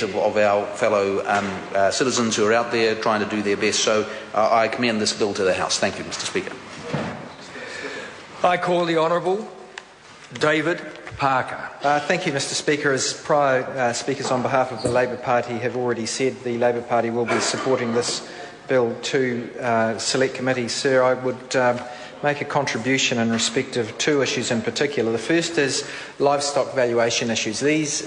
of our fellow citizens who are out there trying to do their best. So I commend this bill to the House. Thank you, Mr. Speaker. I call the Honourable David Parker. Thank you, Mr. Speaker. As prior speakers on behalf of the Labour Party have already said, the Labour Party will be supporting this bill to Select Committee. Sir, I would make a contribution in respect of two issues in particular. The first is livestock valuation issues. This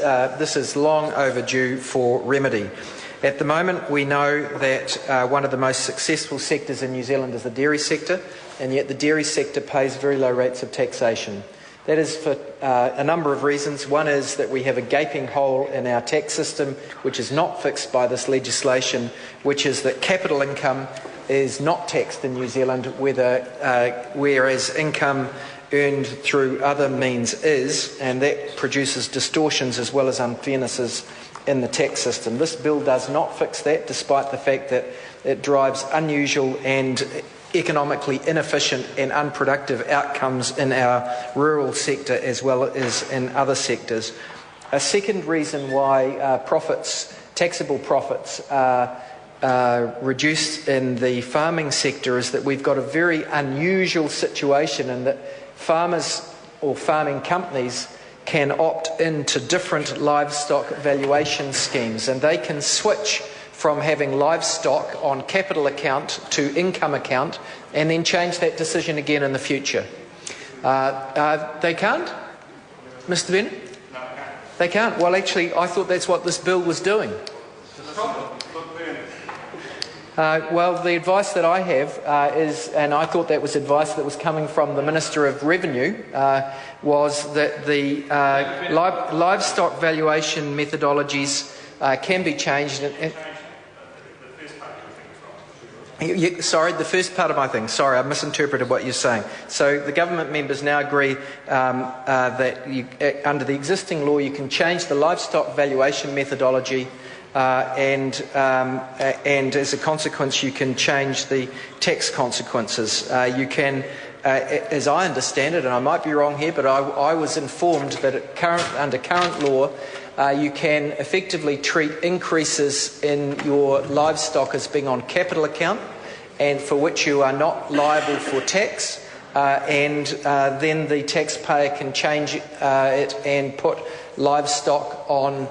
is long overdue for remedy. At the moment, we know that one of the most successful sectors in New Zealand is the dairy sector, and yet the dairy sector pays very low rates of taxation. That is for a number of reasons. One is that we have a gaping hole in our tax system which is not fixed by this legislation, which is that capital income is not taxed in New Zealand, whereas income earned through other means is, and that produces distortions as well as unfairnesses in the tax system. This bill does not fix that, despite the fact that it drives unusual and economically inefficient and unproductive outcomes in our rural sector as well as in other sectors. A second reason why taxable profits are reduced in the farming sector is that we've got a very unusual situation in that farmers or farming companies can opt into different livestock valuation schemes, and they can switch from having livestock on capital account to income account and then change that decision again in the future. They can't? Mr. Bennett? No, they can't. Well, actually, I thought that's what this bill was doing. Well, the advice that I have is, and I thought that was advice that was coming from the Minister of Revenue, was that the livestock valuation methodologies can be changed. Sorry, the first part of my thing. Sorry, I misinterpreted what you're saying. So the government members now agree that under the existing law you can change the livestock valuation methodology and as a consequence you can change the tax consequences. You can, as I understand it, and I might be wrong here, but I was informed that under current law you can effectively treat increases in your livestock as being on capital account and for which you are not liable for tax, and then the taxpayer can change it and put livestock on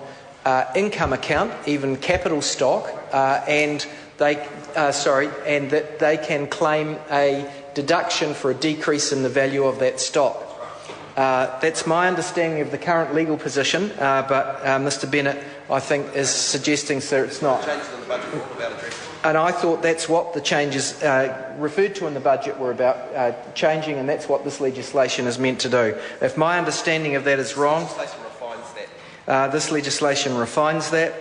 income account, even capital stock, and that they can claim a deduction for a decrease in the value of that stock. That's my understanding of the current legal position, but Mr. Bennett, I think, is suggesting that it's not. And I thought that's what the changes referred to in the budget were about changing, and that's what this legislation is meant to do. If my understanding of that is wrong, this legislation refines that,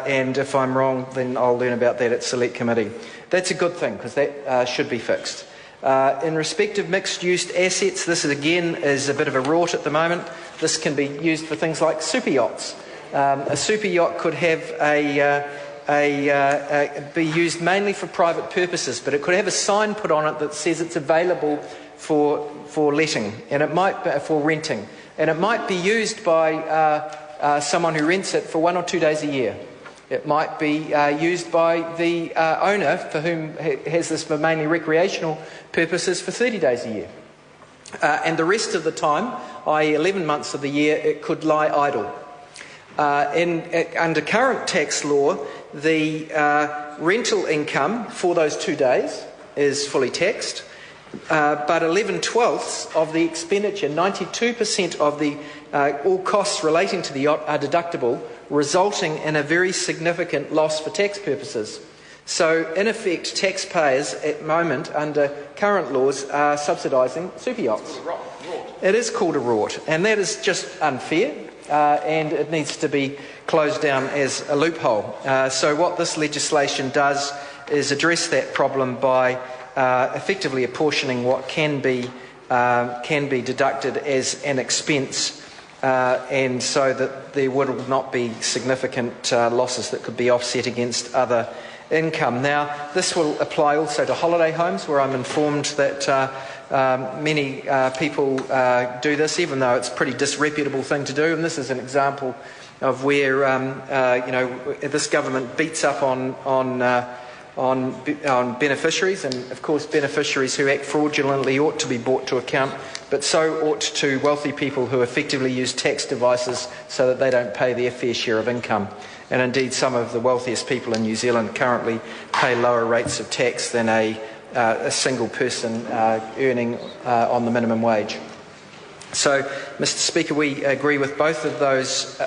and if I'm wrong, then I'll learn about that at Select Committee. That's a good thing, because that should be fixed. In respect of mixed-use assets, this again is a bit of a rort at the moment. This can be used for things like super yachts. A super yacht could have be used mainly for private purposes, but it could have a sign put on it that says it's available for letting, and it might be for renting, and it might be used by someone who rents it for 1 or 2 days a year. It might be used by the owner, for whom has this for mainly recreational purposes, for 30 days a year. And the rest of the time, i.e. 11 months of the year, it could lie idle. Under current tax law, the rental income for those 2 days is fully taxed, but 11/12 of the expenditure, 92% of the all costs relating to the yacht are deductible, resulting in a very significant loss for tax purposes. So, in effect, taxpayers at the moment, under current laws, are subsidising super yachts. It is called a rort, and that is just unfair, and it needs to be closed down as a loophole. So what this legislation does is address that problem by effectively apportioning what can be deducted as an expense, and so that there would not be significant losses that could be offset against other income. Now, this will apply also to holiday homes, where I'm informed that many people do this, even though it's a pretty disreputable thing to do. And this is an example of where this government beats up on beneficiaries, and of course beneficiaries who act fraudulently ought to be brought to account, but so ought to wealthy people who effectively use tax devices so that they don't pay their fair share of income. And indeed some of the wealthiest people in New Zealand currently pay lower rates of tax than a single person earning on the minimum wage. So, Mr. Speaker, we agree with both of those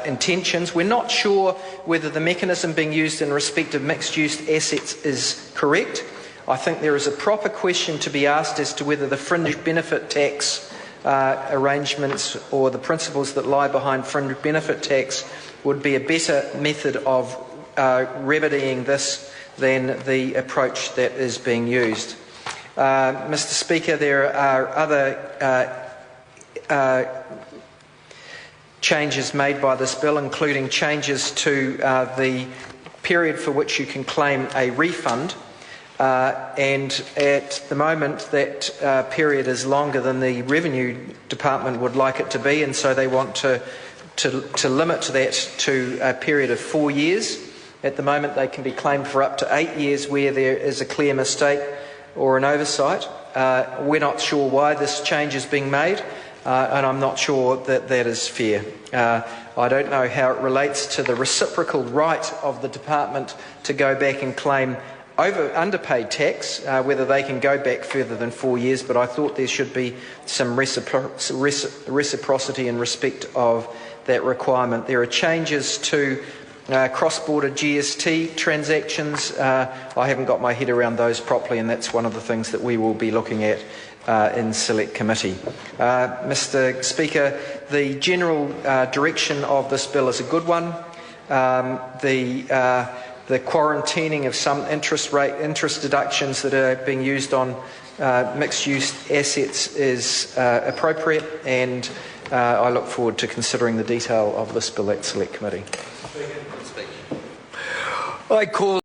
intentions. We're not sure whether the mechanism being used in respect of mixed-use assets is correct. I think there is a proper question to be asked as to whether the fringe benefit tax arrangements or the principles that lie behind fringe benefit tax would be a better method of remedying this than the approach that is being used. Mr. Speaker, there are other changes made by this bill, including changes to the period for which you can claim a refund, and at the moment that period is longer than the Revenue Department would like it to be, and so they want to limit that to a period of 4 years. At the moment they can be claimed for up to 8 years where there is a clear mistake or an oversight. We're not sure why this change is being made, and I'm not sure that that is fair. I don't know how it relates to the reciprocal right of the department to go back and claim underpaid tax, whether they can go back further than 4 years, but I thought there should be some reciprocity in respect of that requirement. There are changes to cross-border GST transactions. I haven't got my head around those properly, and that's one of the things that we will be looking at in Select Committee. Mr. Speaker, the general direction of this bill is a good one. The quarantining of some interest deductions that are being used on mixed-use assets is appropriate, and I look forward to considering the detail of this bill at Select Committee. I call